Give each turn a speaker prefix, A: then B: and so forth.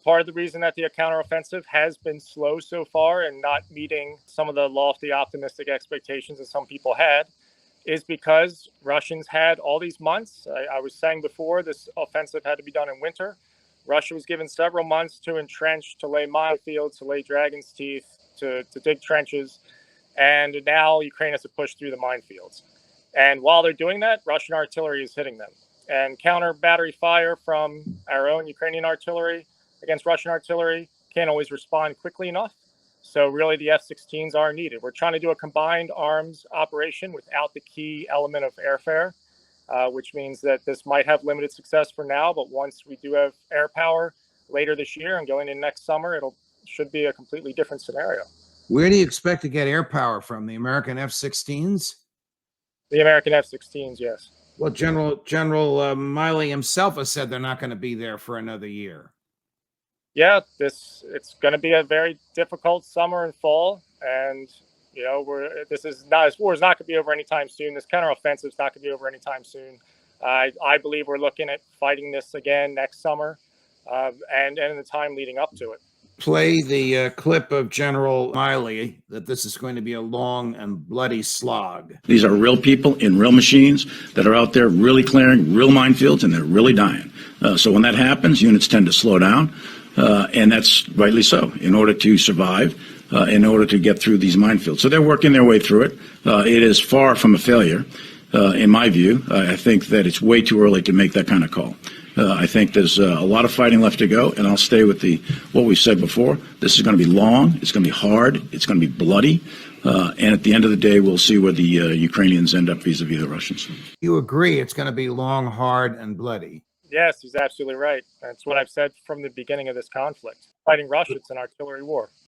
A: Part of the reason that the counteroffensive has been slow so far and not meeting some of the lofty optimistic expectations that some people had is because Russians had all these months. I was saying before, this offensive had to be done in winter. Russia was given several months to entrench, to lay minefields, to lay dragon's teeth, to dig trenches. And now Ukraine has to push through the minefields. And while they're doing that, Russian artillery is hitting them. And counter battery fire from our own Ukrainian artillery against Russian artillery can't always respond quickly enough. So really the F-16s are needed. We're trying to do a combined arms operation without the key element of airfare, which means that this might have limited success for now. But once we do have air power later this year and going in next summer, should be a completely different scenario.
B: Where do you expect to get air power from? The American F-16s?
A: The American F-16s, yes.
B: Well, General Miley himself has said they're not going to be there for another year.
A: Yeah, it's going to be a very difficult summer and fall, and this war is not going to be over anytime soon. This counteroffensive is not going to be over anytime soon. I believe we're looking at fighting this again next summer, and in the time leading up to it.
B: Play the clip of General Miley that this is going to be a long and bloody slog.
C: These are real people in real machines that are out there really clearing real minefields, and they're really dying. So when that happens, units tend to slow down, and that's rightly so, in order to survive, in order to get through these minefields. So they're working their way through it. It is far from a failure, in my view. I think that it's way too early to make that kind of call. I think there's a lot of fighting left to go, and I'll stay with what we said before. This is going to be long, it's going to be hard, it's going to be bloody, and at the end of the day, we'll see where the Ukrainians end up vis-a-vis the Russians.
B: You agree it's going to be long, hard, and bloody?
A: Yes, he's absolutely right. That's what I've said from the beginning of this conflict. Fighting Russia, it's an artillery war.